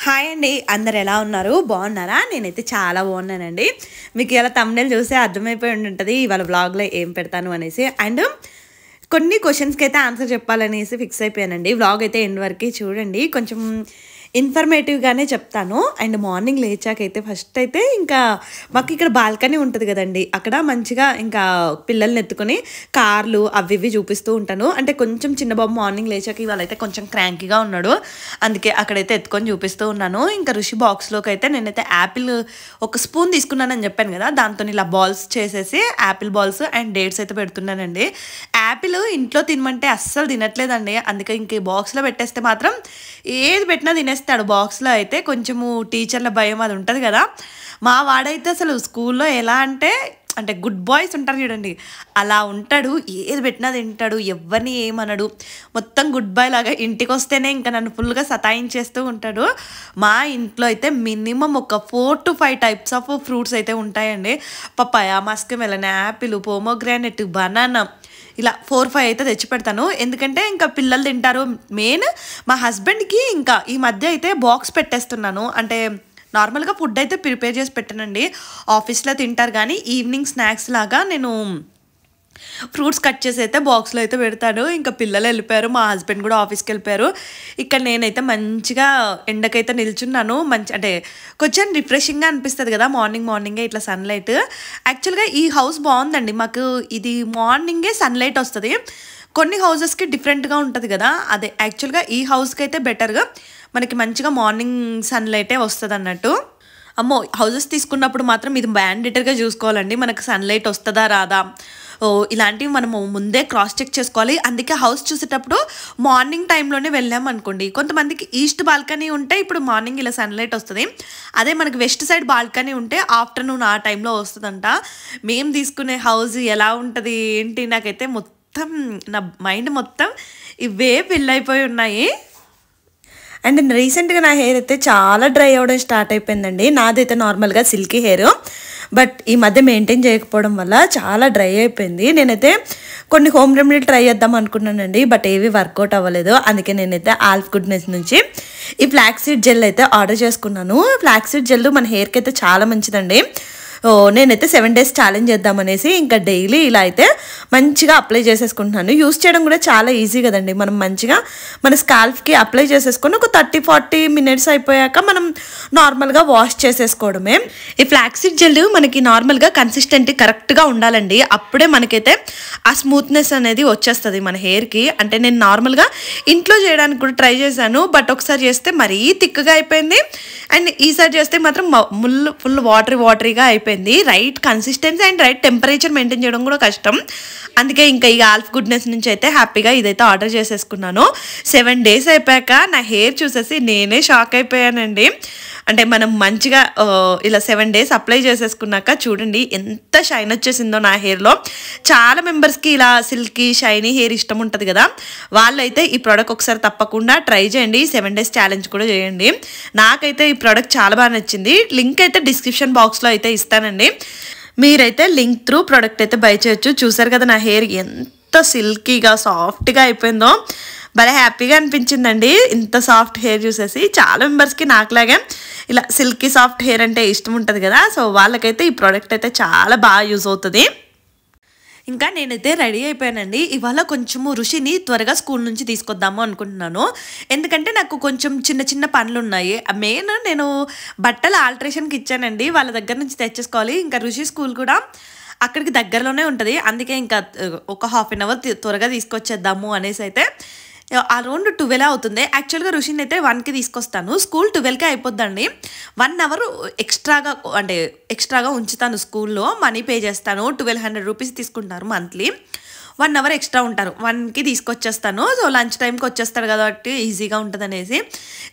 Hi అండి, అందరు ఎలా ఉన్నారు? బాగున్నారా? నేనైతే చాలా బాగున్నానండి. మీకు ఇలా థంబ్నెయిల్ చూస్తే అర్థమైపోయి ఉంటుంది ఇవాళ వ్లాగ్లో ఏం పెడతాను అనేసి. అండ్ కొన్ని క్వశ్చన్స్కి అయితే ఆన్సర్ చెప్పాలనేసి ఫిక్స్ అయిపోయానండి. వ్లాగ్ అయితే ఎండ్ వరకు చూడండి, కొంచెం ఇన్ఫర్మేటివ్గానే చెప్తాను. అండ్ మార్నింగ్ లేచాకైతే ఫస్ట్ అయితే ఇంకా మాకు ఇక్కడ బాల్కనీ ఉంటుంది కదండి, అక్కడ మంచిగా ఇంకా పిల్లల్ని ఎత్తుకొని కార్లు అవి ఇవి చూపిస్తూ ఉంటాను. అంటే కొంచెం చిన్న బాబు మార్నింగ్ లేచాక ఇవాళ అయితే కొంచెం క్రాంకీగా ఉన్నాడు, అందుకే అక్కడైతే ఎత్తుకొని చూపిస్తూ ఉన్నాను. ఇంకా రుషి బాక్స్లోకి అయితే నేనైతే యాపిల్ ఒక స్పూన్ తీసుకున్నానని చెప్పాను కదా, దాంతో ఇలా బాల్స్ చేసేసి యాపిల్ బాల్స్ అండ్ డేట్స్ అయితే పెడుతున్నానండి. యాపిల్ ఇంట్లో తినమంటే అస్సలు తినట్లేదండి, అందుకే ఇంక ఈ బాక్స్లో పెట్టేస్తే మాత్రం ఏది పెట్టినా తినేస్తాడు. బాక్స్లో అయితే కొంచెము టీచర్ల భయం అది ఉంటుంది కదా. మా వాడైతే అసలు స్కూల్లో ఎలా అంటే అంటే గుడ్ బాయ్స్ ఉంటారు చూడండి, అలా ఉంటాడు. ఏది పెట్టినా తింటాడు, ఎవరిని ఏమనడు, మొత్తం గుడ్ బాయ్ లాగా. ఇంటికి వస్తేనే ఇంకా నన్ను ఫుల్గా సతాయించేస్తూ ఉంటాడు. మా ఇంట్లో అయితే మినిమం ఒక 4 to 5 టైప్స్ ఆఫ్ ఫ్రూట్స్ అయితే ఉంటాయండి. Papaya, musk melon, apple, pomegranate, banana, ఇలా 4-5 అయితే తెచ్చి పెడతాను. ఎందుకంటే ఇంకా పిల్లలు తింటారు. మెయిన్ మా హస్బెండ్కి ఇంకా ఈ మధ్య అయితే బాక్స్ పెట్టేస్తున్నాను. అంటే నార్మల్గా ఫుడ్ అయితే ప్రిపేర్ చేసి పెట్టానండి, ఆఫీస్లో తింటారు. కానీ ఈవినింగ్ స్నాక్స్ లాగా నేను ఫ్రూట్స్ కట్ చేసి అయితే బాక్స్లో అయితే పెడతాను. ఇంకా పిల్లలు వెళ్ళిపోయారు, మా హస్బెండ్ కూడా ఆఫీస్కి వెళ్ళిపోయారు. ఇక్కడ నేనైతే మంచిగా ఎండకైతే నిల్చున్నాను. అంటే కొంచెం రిఫ్రెషింగ్గా అనిపిస్తుంది కదా మార్నింగే ఇట్లా సన్లైట్. యాక్చువల్గా ఈ హౌస్ బాగుందండి, మాకు ఇది మార్నింగే సన్లైట్ వస్తుంది. కొన్ని హౌసెస్కి డిఫరెంట్గా ఉంటుంది కదా, అదే యాక్చువల్గా ఈ హౌస్కి అయితే బెటర్గా మనకి మంచిగా మార్నింగ్ సన్లైటే వస్తుంది అన్నట్టు. అమ్మో, హౌసెస్ తీసుకున్నప్పుడు మాత్రం ఇది మ్యాండేటరీగా చూసుకోవాలండి, మనకు సన్లైట్ వస్తుందా రాదా ఇలాంటివి మనము ముందే క్రాస్ చెక్ చేసుకోవాలి. అందుకే హౌస్ చూసేటప్పుడు మార్నింగ్ టైంలోనే వెళ్ళామనుకోండి, కొంతమందికి ఈస్ట్ బాల్కనీ ఉంటే ఇప్పుడు మార్నింగ్ ఇలా సన్లైట్ వస్తుంది. అదే మనకి వెస్ట్ సైడ్ బాల్కనీ ఉంటే ఆఫ్టర్నూన్ ఆ టైంలో వస్తుందంట. మేము తీసుకునే హౌస్ ఎలా ఉంటుంది ఏంటి, నాకైతే మొత్తం నా మైండ్ మొత్తం ఇవే ఫిల్ అయిపోయి ఉన్నాయి. అండ్ రీసెంట్గా నా హెయిర్ అయితే చాలా డ్రై అవ్వడం స్టార్ట్ అయిపోయిందండి. నాదైతే నార్మల్గా సిల్కీ హెయిర్, బట్ ఈ మధ్య మెయింటైన్ చేయకపోవడం వల్ల చాలా డ్రై అయిపోయింది. నేనైతే కొన్ని హోమ్ రెమెడీ ట్రై చేద్దాం అనుకున్నానండి, బట్ ఏవి వర్కౌట్ అవ్వలేదు. అందుకే నేనైతే ఆల్ఫ్ గుడ్నెస్ నుంచి ఈ ఫ్లాక్స్ సీడ్ జెల్ అయితే ఆర్డర్ చేసుకున్నాను. ఫ్లాక్స్ సీడ్ జెల్ మన హెయిర్కి అయితే చాలా మంచిదండి. నేనైతే 7 days ఛాలెంజ్ చేద్దామనేసి ఇంకా డైలీ ఇలా అయితే మంచిగా అప్లై చేసేసుకుంటున్నాను. యూస్ చేయడం కూడా చాలా ఈజీ కదండి. మనం మంచిగా మన స్కాల్ఫ్కి అప్లై చేసేసుకొని ఒక 30-40 minutes అయిపోయాక మనం నార్మల్గా వాష్ చేసేసుకోవడమే. ఈ ఫ్లాక్సీడ్ జెల్ మనకి నార్మల్గా కన్సిస్టెంట్ కరెక్ట్గా ఉండాలండి, అప్పుడే మనకైతే ఆ స్మూత్నెస్ అనేది వచ్చేస్తుంది మన హెయిర్కి. అంటే నేను నార్మల్గా ఇంట్లో చేయడానికి కూడా ట్రై చేశాను, బట్ ఒకసారి చేస్తే మరీ థిక్గా అయిపోయింది, అండ్ ఈసారి చేస్తే మాత్రం ఫుల్ వాటరీగా అయిపోయింది. Right consistency and right temperature maintain చేయడం కూడా కష్టం. అందుకే ఇంకా ఈ ఆల్ఫ్ గుడ్నెస్ నుంచి అయితే హ్యాపీగా ఇదైతే ఆర్డర్ చేసేసుకున్నాను. 7 days అయిపోయాక నా హెయిర్ చూసేసి నేనే షాక్ అయిపోయానండి. అంటే మనం మంచిగా ఇలా 7 days అప్లై చేసేసుకున్నాక చూడండి ఎంత షైన్ వచ్చేసిందో నా హెయిర్లో. చాలా మెంబర్స్కి ఇలా సిల్కీ షైనీ హెయిర్ ఇష్టం ఉంటుంది కదా, వాళ్ళైతే ఈ ప్రోడక్ట్ ఒకసారి తప్పకుండా ట్రై చేయండి. 7 days ఛాలెంజ్ కూడా చేయండి. నాకైతే ఈ ప్రోడక్ట్ చాలా బాగా నచ్చింది. లింక్ అయితే డిస్క్రిప్షన్ బాక్స్లో అయితే ఇస్తానండి, మీరైతే లింక్ త్రూ ప్రోడక్ట్ అయితే బై చేయొచ్చు. చూసారు కదా నా హెయిర్ ఎంత సిల్కీగా సాఫ్ట్గా అయిపోయిందో, భలే హ్యాపీగా అనిపించిందండి ఇంత సాఫ్ట్ హెయిర్ చూసేసి. చాలా మెంబర్స్కి నాకులాగే ఇలా సిల్కీ సాఫ్ట్ హెయిర్ అంటే ఇష్టం ఉంటుంది కదా, సో వాళ్ళకైతే ఈ ప్రోడక్ట్ అయితే చాలా బాగా యూజ్ అవుతుంది. ఇంకా నేనైతే రెడీ అయిపోయానండి. ఇవాళ కొంచెము రుషిని త్వరగా స్కూల్ నుంచి తీసుకొద్దాము అనుకుంటున్నాను, ఎందుకంటే నాకు కొంచెం చిన్న పనులు ఉన్నాయి. మెయిన్ నేను బట్టలు ఆల్టరేషన్కి ఇచ్చానండి, వాళ్ళ దగ్గర నుంచి తెచ్చేసుకోవాలి. ఇంకా రుషి స్కూల్ కూడా అక్కడికి దగ్గరలోనే ఉంటుంది, అందుకే ఇంకా ఒక 1/2 hour త్వరగా తీసుకొచ్చేద్దాము అనేసి అయితే అరౌండ్ 12 అవుతుంది. యాక్చువల్గా రుషిని అయితే 1కి తీసుకొస్తాను, స్కూల్ 12కే అయిపోద్దండి. 1 hour ఎక్స్ట్రాగా ఉంచుతాను స్కూల్లో, మనీ పే చేస్తాను. 1200 rupees తీసుకుంటారు మంత్లీ. 1 hour ఎక్స్ట్రా ఉంటారు, 1కి తీసుకొచ్చేస్తాను. సో లంచ్ టైంకి వచ్చేస్తాడు కాబట్టి ఈజీగా ఉంటుంది అనేసి.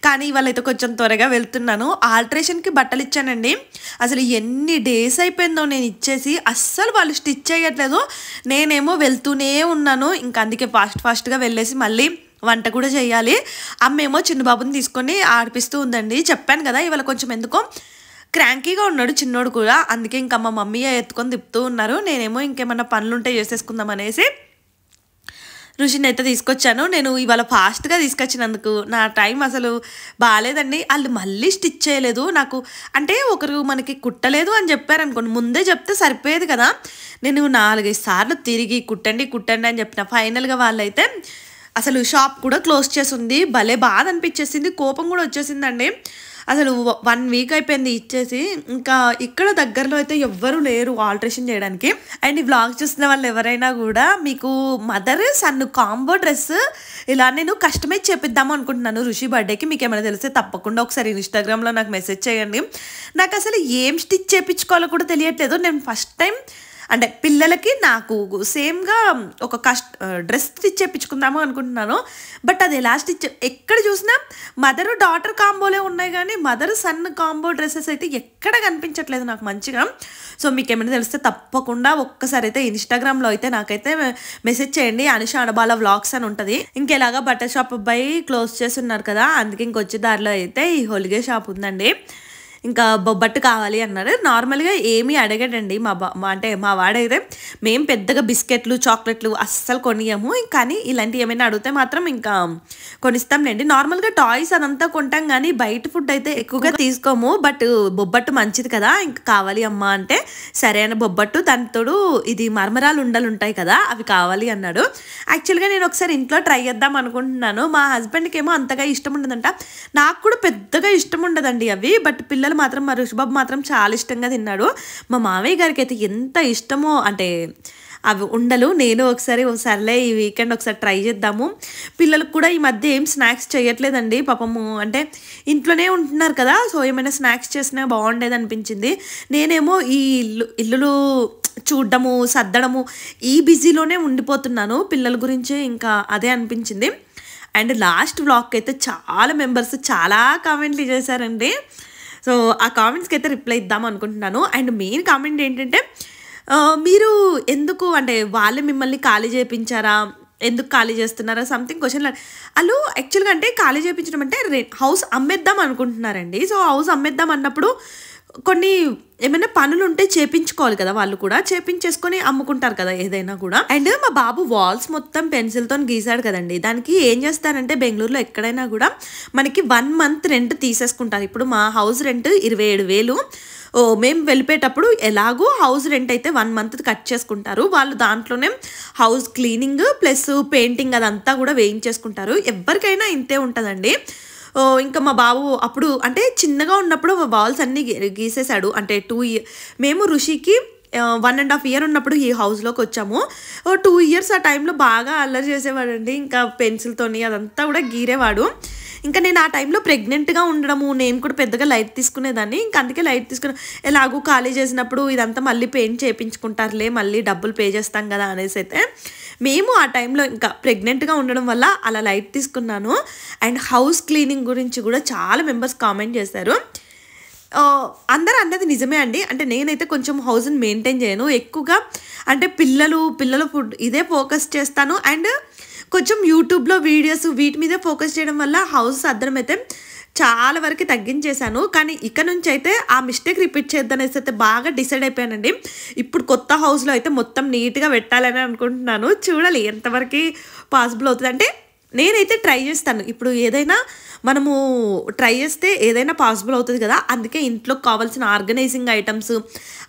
కానీ ఇవాళైతే కొంచెం త్వరగా వెళ్తున్నాను. ఆల్టరేషన్కి బట్టలు ఇచ్చానండి, అసలు ఎన్ని డేస్ అయిపోయిందో నేను ఇచ్చేసి, అస్సలు వాళ్ళు స్టిచ్ చేయట్లేదు. నేనేమో వెళ్తూనే ఉన్నాను, ఇంకా అందుకే ఫాస్ట్గా వెళ్ళేసి మళ్ళీ వంట కూడా చేయాలి. అమ్మేమో చిన్న బాబుని తీసుకొని ఆడిపిస్తూ ఉందండి. చెప్పాను కదా ఇవాళ కొంచెం ఎందుకో క్రాంకీగా ఉన్నాడు చిన్నోడు కూడా, అందుకే ఇంకా మా మమ్మీ ఎత్తుకొని తిప్పుతూ ఉన్నారు. నేనేమో ఇంకేమన్నా పనులుంటే చేసేసుకుందాం అనేసి రుషిని అయితే తీసుకొచ్చాను. నేను ఇవాళ ఫాస్ట్‌గా తీసుకొచ్చినందుకు నా టైం అసలు బాలేదండి. ఆళ్ళు మళ్ళీ స్టిచ్ చేయలేదు. నాకు అంటే ఒకరు మనకి కుట్టలేదు అని చెప్పారనుకోండి, ముందే చెప్తే సరిపోయేది కదా! నేను 4, 5 సార్లు తిరిగి కుట్టండి, కుట్టండి అని చెప్పిన. ఫైనల్‌గా వాళ్ళైతే అసలు షాప్ కూడా క్లోజ్ చేసుంది. భలే బాధ అనిపిచ్చేసింది. కోపం కూడా వచ్చేసిందండి. అసలు 1 వీక్ అయిపోయింది ఇచ్చేసి. ఇంకా ఇక్కడ దగ్గరలో అయితే ఎవ్వరు లేరు ఆల్టరేషన్ చేయడానికి. అండ్ ఈ వ్లాగ్ చూస్తున్న వాళ్ళు ఎవరైనా కూడా మీకు మదర్, సన్ కాంబో డ్రెస్ ఇలా నేను కస్టమైజ్ చేపిద్దాము అనుకుంటున్నాను రుషి బర్త్డేకి. మీకు ఏమైనా తెలిస్తే తప్పకుండా ఒకసారి ఇన్‌స్టాగ్రామ్‌లో నాకు మెసేజ్ చేయండి. నాకు అసలు ఏం స్టిచ్ చేపించుకోవాలో కూడా తెలియట్లేదు. నేను ఫస్ట్ టైం అంటే పిల్లలకి నాకు సేమ్‌గా ఒక డ్రెస్ స్టిచ్ చేపించుకుందాము అనుకుంటున్నాను. బట్ అది ఎలా స్టిచ్ ఎక్కడ చూసినా మదర్, డాటర్ కాంబోలే ఉన్నాయి గానీ మదర్, సన్ కాంబో డ్రెసెస్ అయితే ఎక్కడ కనిపించట్లేదు నాకు మంచిగా. సో మీకేమైనా తెలిస్తే తప్పకుండా ఒక్కసారి అయితే ఇన్‌స్టాగ్రామ్‌లో అయితే నాకైతే మెసేజ్ చేయండి. అనుష అనబాల వ్లాగ్స్ అని ఉంటది. ఇంకెలాగా బట్టల షాప్ అబ్బాయి క్లోజ్ చేసున్నారు కదా! అందుకే ఇంకొచ్చే దారిలో అయితే ఈ హోలిగే షాప్ ఉందండి. ఇంకా బొబ్బట్టు కావాలి అన్నారు. నార్మల్‌గా ఏమీ అడగడండి అంటే మా వాడైతే మేము పెద్దగా బిస్కెట్లు, చాక్లెట్లు అస్సలు కొనియము. కానీ ఇలాంటివి ఏమైనా అడిగితే మాత్రం ఇంకా కొనిస్తాంలేండి. నార్మల్‌గా టాయ్స్ అదంతా కొంటాం కానీ బయట ఫుడ్ అయితే ఎక్కువగా తీసుకోము. బట్ బొబ్బట్టు మంచిది కదా! ఇంక కావాలి అమ్మా అంటే సరే అని బొబ్బట్టు, దానికి తోడు ఇది మరమరాలు ఉండలు ఉంటాయి కదా! అవి కావాలి అన్నాడు. యాక్చువల్‌గా నేను ఒకసారి ఇంట్లో ట్రై చేద్దాం అనుకుంటున్నాను. మా హస్బెండ్‌కి ఏమో అంతగా ఇష్టం ఉండదంట. నాకు కూడా పెద్దగా ఇష్టం ఉండదండి అవి. బట్ పిల్లలు మాత్రం మా రుషిబాబు మాత్రం చాలా ఇష్టంగా తిన్నాడు. మా మామయ్య గారికి అయితే ఎంత ఇష్టమో అంటే అవి ఉండలు. నేను సర్లే ఈ వీకెండ్ ఒకసారి ట్రై చేద్దాము. పిల్లలకు కూడా ఈ మధ్య ఏం స్నాక్స్ చేయట్లేదండి పాపము. అంటే ఇంట్లోనే ఉంటున్నారు కదా! సో ఏమైనా స్నాక్స్ చేసినా బాగుండేది అనిపించింది. నేనేమో ఈ ఇల్లులు చూడడము, సర్దడము ఈ బిజీలోనే ఉండిపోతున్నాను. పిల్లల గురించి ఇంకా అదే అనిపించింది. అండ్ లాస్ట్ వ్లాగ్‌కి అయితే చాలా మెంబర్స్ చాలా కామెంట్లు చేశారండి. సో ఆ కామెంట్స్‌కి అయితే రిప్లై ఇద్దాం అనుకుంటున్నాను. అండ్ మెయిన్ కామెంట్ ఏంటంటే మీరు ఎందుకు అంటే వాళ్ళే మిమ్మల్ని ఖాళీ చేపించారా? ఎందుకు ఖాళీ చేస్తున్నారా? సంథింగ్ క్వెషన్‌లు ఆళ్ళు యాక్చువల్‌గా అంటే ఖాళీ చేపించడం అంటే హౌస్ అమ్మేద్దాం అనుకుంటున్నారండి. సో హౌస్ అమ్మేద్దాం అన్నప్పుడు కొన్ని ఏమైనా పనులుంటే చేపించుకోవాలి కదా! వాళ్ళు కూడా చేపించేసుకొని అమ్ముకుంటారు కదా ఏదైనా కూడా. అండ్ మా బాబు వాల్స్ మొత్తం పెన్సిల్‌తోని గీసాడు కదండీ! దానికి ఏం చేస్తారంటే బెంగుళూరులో ఎక్కడైనా కూడా మనకి 1 మంత్ రెంట్ తీసేసుకుంటారు. ఇప్పుడు మా హౌస్ రెంట్ 27,000. మేము వెళ్ళిపోయేటప్పుడు ఎలాగో హౌస్ రెంట్ అయితే 1 మంత్ కట్ చేసుకుంటారు. వాళ్ళు దాంట్లోనే హౌస్ క్లీనింగ్ ప్లస్ పెయింటింగ్ అదంతా కూడా వేయించేసుకుంటారు. ఎవరికైనా ఇంతే ఉంటదండి. ఇంకా మా బాబు అప్పుడు అంటే చిన్నగా ఉన్నప్పుడు వాల్స్ అన్నీ గీసేసాడు. అంటే 2 మేము రుషికి 1.5 ఇయర్ ఉన్నప్పుడు ఈ హౌస్‌లోకి వచ్చాము. 2 ఇయర్స్ ఆ టైంలో బాగా అల్లరి చేసేవాడండి. ఇంకా పెన్సిల్‌తోని అదంతా కూడా గీరేవాడు. ఇంకా నేను ఆ టైంలో ప్రెగ్నెంట్‌గా ఉండడము, నేను కూడా పెద్దగా లైట్ తీసుకునేదాన్ని. ఇంక అందుకే లైట్ తీసుకుని ఎలాగో ఖాళీ చేసినప్పుడు ఇదంతా మళ్ళీ పెయింట్ చేయించుకుంటారులే, మళ్ళీ డబ్బులు పే చేస్తాం కదా అనేసి అయితే మేము ఆ టైంలో ఇంకా ప్రెగ్నెంట్‌గా ఉండడం వల్ల అలా లైట్ తీసుకున్నాను. అండ్ హౌస్ క్లీనింగ్ గురించి కూడా చాలా మెంబర్స్ కామెంట్ చేశారు. అందరూ అన్నది నిజమే అండి. అంటే నేనైతే కొంచెం హౌస్‌ని మెయింటైన్ చేయను. ఎక్కువగా అంటే పిల్లల ఫుడ్ ఇదే ఫోకస్ చేస్తాను. అండ్ కొంచెం యూట్యూబ్‌లో వీడియోస్ వీటి మీదే ఫోకస్ చేయడం వల్ల హౌస్ సర్దడం అయితే చాలా వరకు తగ్గించేశాను. కానీ ఇక నుంచి అయితే ఆ మిస్టేక్ రిపీట్ చేద్దనేసి అయితే బాగా డిసైడ్ అయిపోయానండి. ఇప్పుడు కొత్త హౌస్‌లో అయితే మొత్తం నీట్‌గా పెట్టాలని అనుకుంటున్నాను. చూడాలి ఎంతవరకు పాసిబుల్ అవుతది. అంటే నేనైతే ట్రై చేస్తాను. ఇప్పుడు ఏదైనా మనము ట్రై చేస్తే ఏదైనా పాసిబుల్ అవుతది కదా! అందుకే ఇంట్లోకి కావాల్సిన ఆర్గనైజింగ్ ఐటమ్స్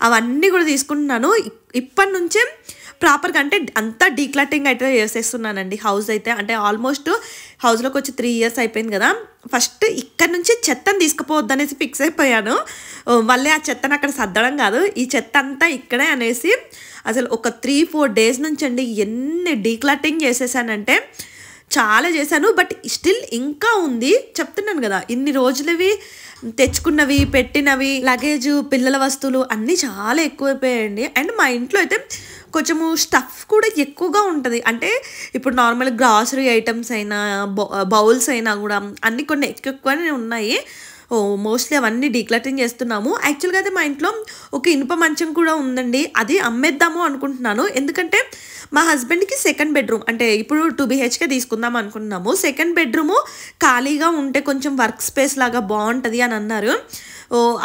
అవన్నీ కూడా తీసుకుంటున్నాను. ఇప్పటి నుంచే ప్రాపర్‌గా అంటే అంతా డీక్లటరింగ్ అయితే చేసేస్తున్నానండి హౌస్ అయితే. అంటే ఆల్మోస్ట్ హౌస్‌లోకి వచ్చి 3 ఇయర్స్ అయిపోయింది కదా! ఫస్ట్ ఇక్కడ నుంచి చెత్తని తీసుకుపోవద్దనేసి ఫిక్స్ అయిపోయాను. మళ్ళీ ఆ చెత్తని అక్కడ సర్దడం కాదు, ఈ చెత్త అంతా ఇక్కడే అనేసి అసలు ఒక 3, 4 డేస్ నుంచండి ఎన్ని డీక్లటరింగ్ చేసేసానంటే చాలా చేశాను. బట్ స్టిల్ ఇంకా ఉంది. చెప్తున్నాను కదా! ఇన్ని రోజులవి తెచ్చుకున్నవి, పెట్టినవి, లగేజు, పిల్లల వస్తువులు అన్నీ చాలా ఎక్కువైపోయాయండి. అండ్ మా ఇంట్లో అయితే కొంచెము స్టఫ్ కూడా ఎక్కువగా ఉంటది. అంటే ఇప్పుడు నార్మల్ గ్రాసరీ ఐటమ్స్ అయినా, బౌల్స్ అయినా కూడా అన్నీ కొన్ని ఎక్కువనే ఉన్నాయి. మోస్ట్లీ అవన్నీ డీక్లటరింగ్ చేస్తున్నాము. యాక్చువల్‌గా అయితే మా ఇంట్లో ఒక ఇనుప మంచం కూడా ఉందండి. అది అమ్మేద్దాము అనుకుంటున్నాను. ఎందుకంటే మా హస్బెండ్‌కి సెకండ్ బెడ్రూమ్ అంటే ఇప్పుడు 2 BHK తీసుకుందాం అనుకుంటున్నాము. సెకండ్ బెడ్రూము ఖాళీగా ఉంటే కొంచెం వర్క్ స్పేస్ లాగా బాగుంటుంది అని అన్నారు.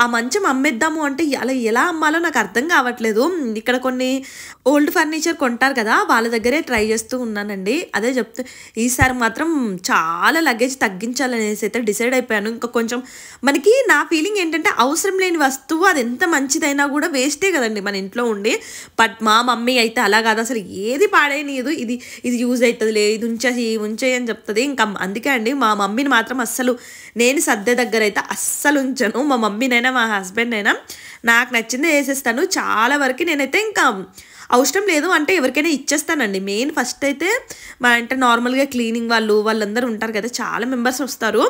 ఆ మంచం అమ్మేద్దాము అంటే అలా ఎలా అమ్మాలో నాకు అర్థం కావట్లేదు. ఇక్కడ కొన్ని ఓల్డ్ ఫర్నిచర్ కొంటారు కదా, వాళ్ళ దగ్గరే ట్రై చేస్తూ ఉన్నానండి. అదే ఈసారి మాత్రం చాలా లగేజ్ తగ్గించాలనేసి అయితే డిసైడ్ అయిపోయాను. ఇంకా కొంచెం మనకి నా ఫీలింగ్ ఏంటంటే అవసరం లేని వస్తువు అది ఎంత మంచిదైనా కూడా వేస్టే కదండి మన ఇంట్లో ఉండి. బట్ మా మమ్మీ అయితే అలా కాదు, అసలు ఏది పాడేయనీయదు. ఇది ఇది యూజ్ అవుతుందిలే, ఇది ఉంచేయి అని చెప్తుంది. ఇంకా అందుకే అండి మా మమ్మీని మాత్రం అస్సలు నేను సర్దే దగ్గర అయితే అస్సలు ఉంచను. మా మమ్మీనైనా మా హస్బెండ్ అయినా నాకు నచ్చిందే వేసేస్తాను. చాలా వరకు నేనైతే ఇంకా అవసరం లేదు అంటే ఎవరికైనా ఇచ్చేస్తానండి. మెయిన్ ఫస్ట్ అయితే అంటే నార్మల్గా క్లీనింగ్ వాళ్ళందరూ ఉంటారు కదా, చాలా మెంబర్స్ వస్తారు.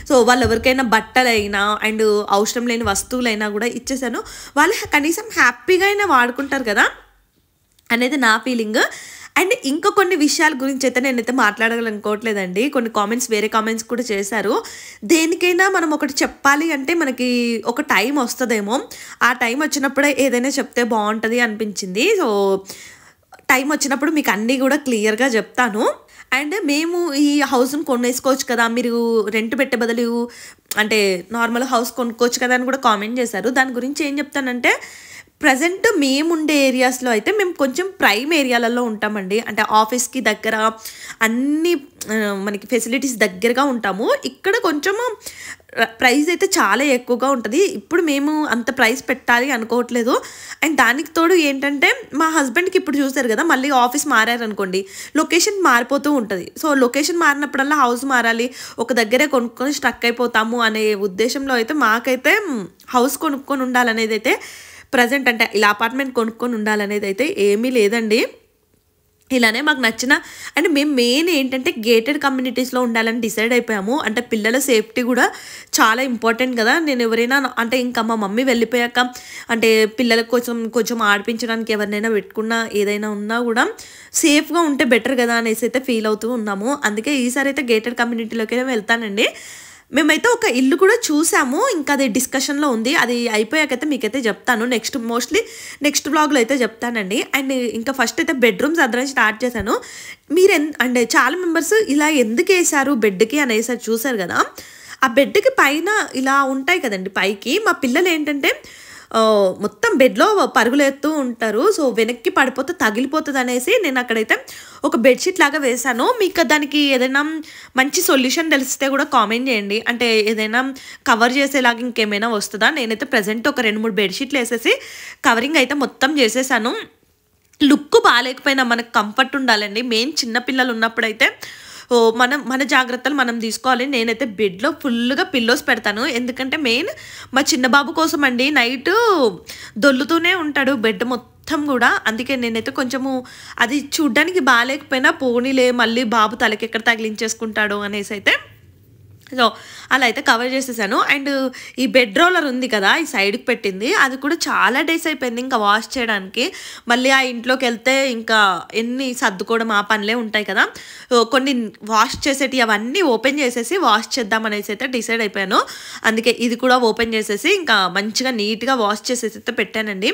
సో వాళ్ళు ఎవరికైనా బట్టలైనా అండ్ అవసరం లేని వస్తువులైనా కూడా ఇచ్చేసాను. వాళ్ళు కనీసం హ్యాపీగా అయినా వాడుకుంటారు కదా అనేది నా ఫీలింగ్. అండ్ ఇంకా కొన్ని విషయాల గురించి అయితే నేనైతే మాట్లాడాలనుకోవట్లేదండి. కొన్ని వేరే కామెంట్స్ కూడా చేశారు. దేనికైనా మనం ఒకటి చెప్పాలి అంటే మనకి ఒక టైం వస్తుందేమో, ఆ టైం వచ్చినప్పుడే ఏదైనా చెప్తే బాగుంటుంది అనిపించింది. సో టైం వచ్చినప్పుడు మీకు అన్నీ కూడా క్లియర్గా చెప్తాను. అండ్ మేము ఈ హౌస్ని కొనేసుకోవచ్చు కదా, మీరు రెంట్ పెట్టే బదులు అంటే నార్మల్ హౌస్ కొనుక్కోవచ్చు కదా అని కూడా కామెంట్ చేశారు. దాని గురించి ఏం చెప్తానంటే, ప్రజెంట్ మేముండే ఏరియాస్లో అయితే మేము కొంచెం ప్రైమ్ ఏరియాలలో ఉంటామండి. అంటే ఆఫీస్కి దగ్గర అన్ని మనకి ఫెసిలిటీస్ దగ్గరగా ఉంటాము. ఇక్కడ కొంచెము ప్రైస్ అయితే చాలా ఎక్కువగా ఉంటుంది. ఇప్పుడు మేము అంత ప్రైస్ పెట్టాలి అనుకోవట్లేదు. అండ్ దానికి తోడు ఏంటంటే మా హస్బెండ్కి ఇప్పుడు చూసారు కదా, మళ్ళీ ఆఫీస్ మారారనుకోండి లొకేషన్ మారిపోతూ ఉంటుంది. సో లొకేషన్ మారినప్పుడల్లా హౌస్ మారాలి, ఒక దగ్గరే కొనుక్కొని స్ట్రక్ అయిపోతాము అనే ఉద్దేశంలో అయితే మాకైతే హౌస్ కొనుక్కొని ఉండాలనేది అయితే ప్రజెంట్ అంటే ఇలా అపార్ట్మెంట్ కొనుక్కొని ఉండాలనేది అయితే ఏమీ లేదండి. ఇలానే మాకు నచ్చిన అంటే మేము మెయిన్ ఏంటంటే గేటెడ్ కమ్యూనిటీస్లో ఉండాలని డిసైడ్ అయిపోయాము. అంటే పిల్లల సేఫ్టీ కూడా చాలా ఇంపార్టెంట్ కదా. నేను ఎవరైనా అంటే ఇంకా మా మమ్మీ వెళ్ళిపోయాక అంటే పిల్లలకు కొంచెం ఆడిపించడానికి ఎవరినైనా పెట్టుకున్నా ఏదైనా ఉన్నా కూడా సేఫ్గా ఉంటే బెటర్ కదా అనేసి అయితే ఫీల్ అవుతూ ఉన్నాము. అందుకే ఈసారి అయితే గేటెడ్ కమ్యూనిటీలోకి వెళ్తానండి. మేమైతే ఒక ఇల్లు కూడా చూసాము, ఇంకా అది డిస్కషన్లో ఉంది. అది అయిపోయాకైతే మీకైతే చెప్తాను. నెక్స్ట్ బ్లాగ్లో అయితే చెప్తానండి. అండ్ ఇంకా ఫస్ట్ అయితే బెడ్రూమ్స్ అద్దరం స్టార్ట్ చేశాను. అంటే చాలా మెంబర్స్ ఇలా ఎందుకు వేసారు బెడ్కి అనేసి చూసారు కదా, ఆ బెడ్కి పైన ఇలా ఉంటాయి కదండి పైకి. మా పిల్లలు ఏంటంటే మొత్తం బెడ్లో పరుగులేస్తూ ఉంటారు. సో వెనక్కి పడిపోతే తగిలిపోతుంది అనేసి నేను అక్కడైతే ఒక బెడ్షీట్ లాగా వేశాను. మీకు దానికి ఏదైనా మంచి సొల్యూషన్ తెలిస్తే కూడా కామెంట్ చేయండి. అంటే ఏదైనా కవర్ చేసేలాగా ఇంకేమైనా వస్తుందా. నేనైతే ప్రజెంట్ ఒక 2-3 బెడ్షీట్లు వేసేసి కవరింగ్ అయితే మొత్తం చేసేసాను. లుక్ బాగాలేకపోయినా మనకు కంఫర్ట్ ఉండాలండి. మెయిన్ చిన్నపిల్లలు ఉన్నప్పుడైతే మన జాగ్రత్తలు మనం తీసుకోవాలి. నేనైతే బెడ్లో ఫుల్గా పిల్లోస్ పెడతాను. ఎందుకంటే మెయిన్ మా చిన్న బాబు కోసం అండి, నైట్ దొల్లుతూనే ఉంటాడు బెడ్ మొత్తం కూడా. అందుకే నేనైతే కొంచెము అది చూడ్డానికి బాగాలేకపోయినా పోనీలే మళ్ళీ బాబు తలకి ఎక్కడ తగిలించేసుకుంటాడు అనేసి అయితే సో అలా అయితే కవర్ చేసేసాను. అండ్ ఈ బెడ్ రోలర్ ఉంది కదా, ఈ సైడ్కి పెట్టింది, అది కూడా చాలా డేస్ అయిపోయింది ఇంకా వాష్ చేయడానికి. మళ్ళీ ఆ ఇంట్లోకి వెళ్తే ఇంకా ఎన్ని సర్దుకోవడం ఆ పనులే ఉంటాయి కదా, కొన్ని వాష్ చేసేటి అవన్నీ ఓపెన్ చేసేసి వాష్ చేద్దామనేసి అయితే డిసైడ్ అయిపోయాను. అందుకే ఇది కూడా ఓపెన్ చేసేసి ఇంకా మంచిగా నీట్గా వాష్ చేసేసి అయితే పెట్టానండి.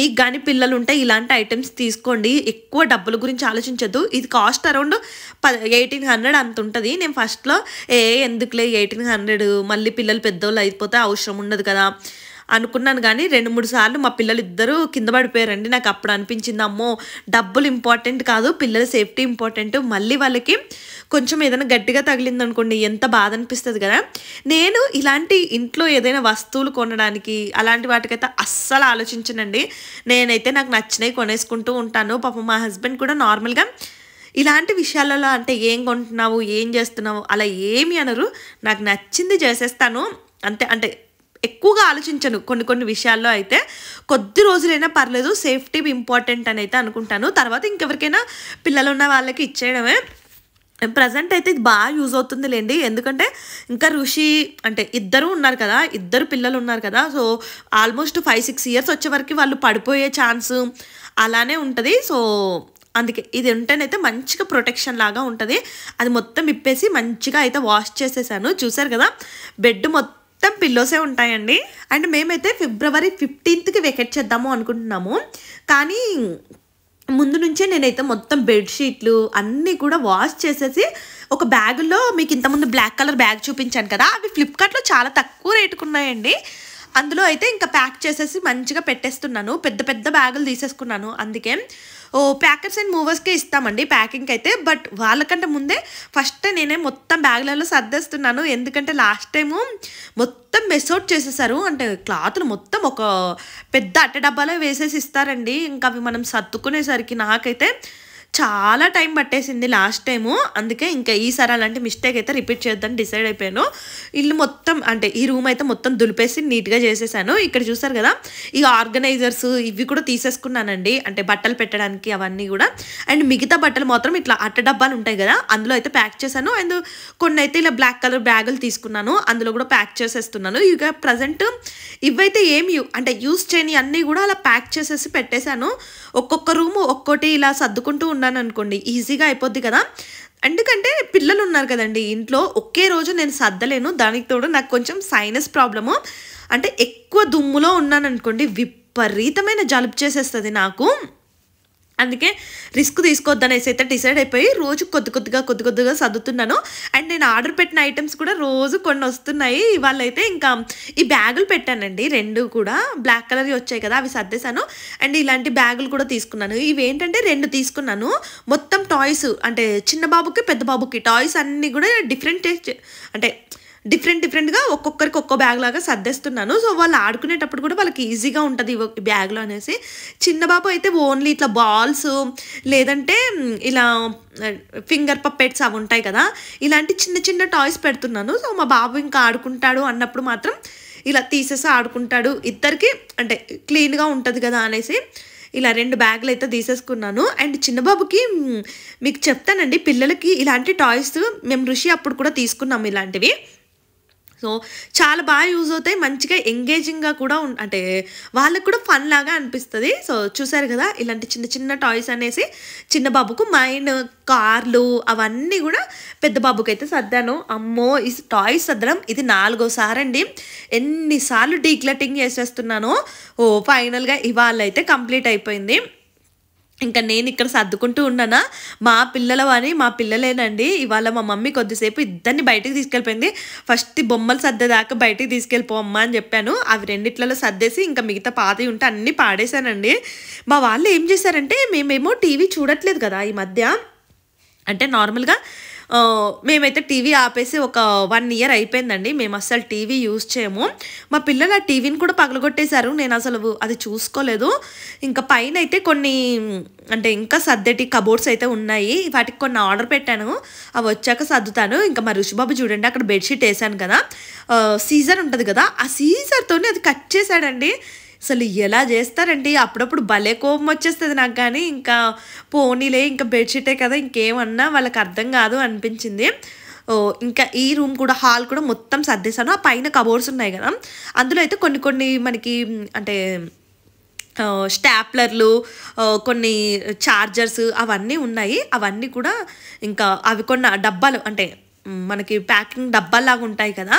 మీకు కానీ పిల్లలు ఉంటే ఇలాంటి ఐటమ్స్ తీసుకోండి. ఎక్కువ డబ్బుల గురించి ఆలోచించద్దు. ఇది కాస్ట్ అరౌండ్ 1800 అంత ఉంటుంది. నేను ఫస్ట్లో ఎందుకులే 1800 మళ్ళీ పిల్లలు పెద్దోళ్ళు అయిపోతే అవసరం ఉండదు కదా అనుకున్నాను. కానీ 2-3 సార్లు మా పిల్లలు ఇద్దరు కింద పడిపోయారండి. నాకు అప్పుడు అనిపించింది, అమ్మో డబ్బులు ఇంపార్టెంట్ కాదు, పిల్లల సేఫ్టీ ఇంపార్టెంట్. మళ్ళీ వాళ్ళకి కొంచెం ఏదైనా గట్టిగా తగిలింది అనుకోండి ఎంత బాధ అనిపిస్తుంది కదా. నేను ఇలాంటి ఇంట్లో ఏదైనా వస్తువులు కొనడానికి అలాంటి వాటికైతే అస్సలు ఆలోచించనండి. నేనైతే నాకు నచ్చినవి కొనేసుకుంటూ ఉంటాను. పాపం మా హస్బెండ్ కూడా నార్మల్గా ఇలాంటి విషయాలలో అంటే ఏం కొంటున్నావు ఏం చేస్తున్నావు అలా ఏమి అనరు. నాకు నచ్చింది చేసేస్తాను అంతే. అంటే ఎక్కువగా ఆలోచించను కొన్ని విషయాల్లో. అయితే కొద్ది రోజులైనా పర్లేదు, సేఫ్టీ ఇంపార్టెంట్ అని అయితే అనుకుంటాను. తర్వాత ఇంకెవరికైనా పిల్లలు ఉన్న వాళ్ళకి ఇచ్చేయడమే. ప్రజెంట్ అయితే ఇది బాగా యూజ్ అవుతుంది లేండి. ఎందుకంటే ఇంకా ఋషి అంటే ఇద్దరు ఉన్నారు కదా, ఇద్దరు పిల్లలు ఉన్నారు కదా. సో ఆల్మోస్ట్ 5-6 ఇయర్స్ వచ్చే వరకు వాళ్ళు పడిపోయే ఛాన్స్ అలానే ఉంటుంది. సో అందుకే ఇది ఉంటేనైతే మంచిగా ప్రొటెక్షన్ లాగా ఉంటుంది. అది మొత్తం ఇప్పేసి మంచిగా అయితే వాష్ చేసేసాను. చూసారు కదా బెడ్ మొత్తం పిల్లోసే ఉంటాయండి. అండ్ మేమైతే February 15th వెకేట్ చేద్దాము అనుకుంటున్నాము. కానీ ముందు నుంచే నేనైతే మొత్తం బెడ్షీట్లు అన్నీ కూడా వాష్ చేసేసి ఒక బ్యాగులో, మీకు ఇంతకుముందు బ్లాక్ కలర్ బ్యాగ్ చూపించాను కదా, అవి ఫ్లిప్కార్ట్లో చాలా తక్కువ రేటుకు ఉన్నాయండి. అందులో అయితే ఇంకా ప్యాక్ చేసేసి మంచిగా పెట్టేస్తున్నాను. పెద్ద పెద్ద బ్యాగులు తీసేసుకున్నాను. అందుకే ప్యాకర్స్ అండ్ మూవర్స్కే ఇస్తామండి ప్యాకింగ్ అయితే. బట్ వాళ్ళకంటే ముందే ఫస్ట్ నేనే మొత్తం బ్యాగులలో సర్దేస్తున్నాను. ఎందుకంటే లాస్ట్ టైము మొత్తం మెస్ అవుట్ చేసేసారు. అంటే క్లాతులు మొత్తం ఒక పెద్ద అట్ట డబ్బాలో వేసేసి ఇస్తారండి. ఇంకా అవి మనం సర్దుకునేసరికి నాకైతే చాలా టైం పట్టేసింది లాస్ట్ టైము. అందుకే ఇంకా ఈసారి అలాంటి మిస్టేక్ అయితే రిపీట్ చేద్దని డిసైడ్ అయిపోయాను. ఇల్లు మొత్తం అంటే ఈ రూమ్ అయితే మొత్తం దులిపేసి నీట్గా చేసేసాను. ఇక్కడ చూసారు కదా ఈ ఆర్గనైజర్స్ ఇవి కూడా తీసేసుకున్నానండి. అంటే బట్టలు పెట్టడానికి అవన్నీ కూడా. అండ్ మిగతా బట్టలు మాత్రం ఇట్లా అట్ట డబ్బాలు ఉంటాయి కదా అందులో అయితే ప్యాక్ చేశాను. అండ్ కొన్ని అయితే ఇలా బ్లాక్ కలర్ బ్యాగులు తీసుకున్నాను. అందులో కూడా ప్యాక్ చేసేస్తున్నాను. ఇక ప్రజెంట్ ఇవైతే ఏమి అంటే యూస్ చేయని అన్నీ కూడా అలా ప్యాక్ చేసేసి పెట్టేశాను. ఒక్కొక్క రూము ఒక్కోటి ఇలా సర్దుకుంటూ ఉన్నాను అనుకోండి, ఈజీగా అయిపోద్ది కదా. ఎందుకంటే పిల్లలు ఉన్నారు కదండి ఇంట్లో, ఒకే రోజు నేను సర్దలేను. దానికి తోడు నాకు కొంచెం సైనస్ ప్రాబ్లము. అంటే ఎక్కువ దుమ్ములో ఉన్నాను అనుకోండి విపరీతమైన జలుబు చేసేస్తుంది నాకు. అందుకే రిస్క్ తీసుకోవద్దనేసి అయితే డిసైడ్ అయిపోయి రోజు కొద్ది కొద్దిగా సర్దుతున్నాను. అండ్ నేను ఆర్డర్ పెట్టిన ఐటమ్స్ కూడా రోజు కొన్ని వస్తున్నాయి. ఇవాళ అయితే ఇంకా ఈ బ్యాగులు పెట్టానండి, 2 కూడా బ్లాక్ కలర్ వచ్చాయి కదా అవి సర్దేశాను. అండ్ ఇలాంటి బ్యాగులు కూడా తీసుకున్నాను. ఇవి ఏంటంటే 2 తీసుకున్నాను. మొత్తం టాయ్స్ అంటే చిన్న బాబుకి పెద్ద బాబుకి టాయ్స్ అన్నీ కూడా డిఫరెంట్గా ఒక్కొక్కరికి ఒక్కో బ్యాగ్ లాగా సర్దేస్తున్నాను. సో వాళ్ళు ఆడుకునేటప్పుడు కూడా వాళ్ళకి ఈజీగా ఉంటుంది ఈ బ్యాగ్లో అనేసి. చిన్న బాబు అయితే ఓన్లీ ఇట్లా బాల్స్ లేదంటే ఇలా ఫింగర్ పప్పెట్స్ అవి ఉంటాయి కదా, ఇలాంటి చిన్న చిన్న టాయ్స్ పెడుతున్నాను. సో మా బాబు ఇంకా ఆడుకుంటాడు అన్నప్పుడు మాత్రం ఇలా తీసేసి ఆడుకుంటాడు. ఇద్దరికి అంటే క్లీన్గా ఉంటుంది కదా అనేసి ఇలా 2 బ్యాగులు అయితే తీసేసుకున్నాను. అండ్ చిన్నబాబుకి మీకు చెప్తానండి, పిల్లలకి ఇలాంటి టాయ్స్ మేము ఋషి అప్పుడు కూడా తీసుకున్నాము ఇలాంటివి. సో చాలా బాగా యూజ్ అవుతాయి, మంచిగా ఎంగేజింగ్గా కూడా అంటే వాళ్ళకు కూడా ఫన్ లాగా అనిపిస్తుంది. సో చూసారు కదా ఇలాంటి చిన్న చిన్న టాయ్స్ అనేసి చిన్న బాబుకు మైన్ కార్లు అవన్నీ కూడా పెద్ద బాబుకి అయితే సర్దాను. అమ్మో ఈ టాయ్స్ సర్దడం ఇది 4వ సారి అండి. ఎన్నిసార్లు డీక్లటింగ్ చేసేస్తున్నానో ఫైనల్గా ఇవాళ అయితే కంప్లీట్ అయిపోయింది. ఇంకా నేను ఇక్కడ సర్దుకుంటూ ఉన్నానా, మా పిల్లలేనండి. ఇవాళ మా మమ్మీ కొద్దిసేపు ఇద్దరిని బయటికి తీసుకెళ్ళిపోయింది. ఫస్ట్ బొమ్మలు సర్దేదాకా బయటికి తీసుకెళ్ళిపోమ్మా అని చెప్పాను. అవి 2 సర్దేసి ఇంకా మిగతా పాతవి ఉంటే అన్నీ పాడేశానండి. మా వాళ్ళు ఏం చేశారంటే, మేమేమో టీవీ చూడట్లేదు కదా ఈ మధ్య. అంటే నార్మల్గా మేమైతే టీవీ ఆపేసి ఒక 1 ఇయర్ అయిపోయిందండి. మేము అస్సలు టీవీ యూజ్ చేయము. మా పిల్లలు ఆ టీవీని కూడా పగలగొట్టేశారు. నేను అసలు అది చూసుకోలేదు. ఇంకా పైన అయితే కొన్ని అంటే ఇంకా సర్దేటి కబోర్డ్స్ అయితే ఉన్నాయి. వాటికి కొన్ని ఆర్డర్ పెట్టాను, అవి వచ్చాక సర్దుతాను. ఇంకా మా ఋషిబాబు చూడండి అక్కడ బెడ్షీట్ వేసాను కదా, సీజర్ ఉంటుంది కదా, ఆ సీజర్తోనే అది కట్ చేశాడండి. అసలు ఎలా చేస్తారండి, అప్పుడప్పుడు భలే కోపం వచ్చేస్తుంది నాకు. కానీ ఇంకా పోనీలే ఇంకా బెడ్షీటే కదా ఇంకేమన్నా వాళ్ళకి అర్థం కాదు అనిపించింది. ఇంకా ఈ రూమ్ కూడా హాల్ కూడా మొత్తం సర్దేశాను. ఆ పైన కబోర్డ్స్ ఉన్నాయి కదా అందులో అయితే కొన్ని మనకి అంటే స్టాప్లర్లు కొన్ని చార్జర్స్ అవన్నీ ఉన్నాయి. అవన్నీ కూడా ఇంకా అవి కొన్ని డబ్బాలు అంటే మనకి ప్యాకింగ్ డబ్బాలాగా ఉంటాయి కదా,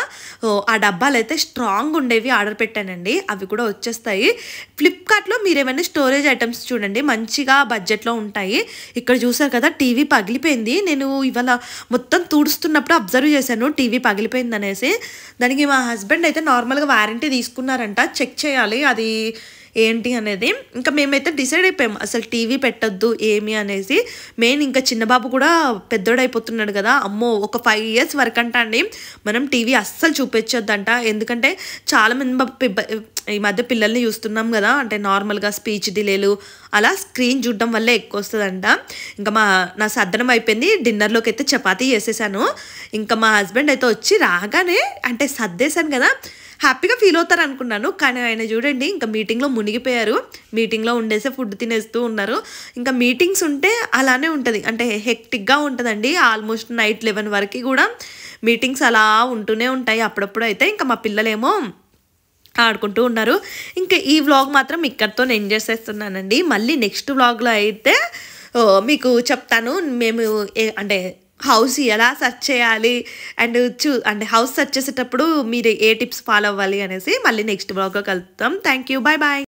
ఆ డబ్బాలు అయితే స్ట్రాంగ్ ఉండేవి ఆర్డర్ పెట్టానండి. అవి కూడా వచ్చేస్తాయి. ఫ్లిప్కార్ట్లో మీరు ఏమైనా స్టోరేజ్ ఐటమ్స్ చూడండి మంచిగా బడ్జెట్లో ఉంటాయి. ఇక్కడ చూసారు కదా టీవీ పగిలిపోయింది. నేను ఇవాళ మొత్తం తుడుస్తున్నప్పుడు అబ్జర్వ్ చేశాను టీవీ పగిలిపోయింది అనేసి. దానికి మా హస్బెండ్ అయితే నార్మల్గా వారంటీ తీసుకున్నారంట, చెక్ చేయాలి అది ఏంటి అనేది. ఇంకా మేమైతే డిసైడ్ అయిపోయాము అసలు టీవీ పెట్టొద్దు ఏమి అనేసి. మెయిన్ ఇంకా చిన్నబాబు కూడా పెద్దోడైపోతున్నాడు కదా, అమ్మో ఒక 5 ఇయర్స్ వరకు అంట అండి మనం టీవీ అస్సలు చూపించొద్దంట. ఎందుకంటే చాలామంది ఈ మధ్య పిల్లల్ని చూస్తున్నాం కదా, అంటే నార్మల్గా స్పీచ్ డిలేలు అలా స్క్రీన్ చూడడం వల్ల ఎక్కువ వస్తుందంట. ఇంకా నా సర్దనం అయిపోయింది. డిన్నర్లోకి అయితే చపాతీ చేసేసాను. ఇంకా మా హస్బెండ్ అయితే వచ్చి రాగానే అంటే సర్దేశాను కదా హ్యాపీగా ఫీల్ అవుతారు అనుకున్నాను. కానీ ఆయన చూడండి ఇంకా మీటింగ్లో మునిగిపోయారు. మీటింగ్లో ఉండేసే ఫుడ్ తినేస్తూ ఉన్నారు. ఇంకా మీటింగ్స్ ఉంటే అలానే ఉంటుంది, అంటే హెక్టిక్గా ఉంటుందండి. ఆల్మోస్ట్ నైట్ 11 వరకు కూడా మీటింగ్స్ అలా ఉంటూనే ఉంటాయి అప్పుడప్పుడు. అయితే ఇంకా మా పిల్లలేమో ఆడుకుంటూ ఉన్నారు. ఇంకా ఈ వ్లాగ్ మాత్రం ఇక్కడితో ఎండ్ చేసేస్తున్నానండి. మళ్ళీ నెక్స్ట్ వ్లాగ్లో అయితే మీకు చెప్తాను మేము అంటే హౌస్ ఎలా సెర్చ్ చేయాలి అండ్ అంటే హౌస్ సెర్చ్ చేసేటప్పుడు మీరు ఏ టిప్స్ ఫాలో అవ్వాలి అనేసి. మళ్ళీ నెక్స్ట్ వ్లాగ్లో కలుద్దాం. Thank you, bye bye.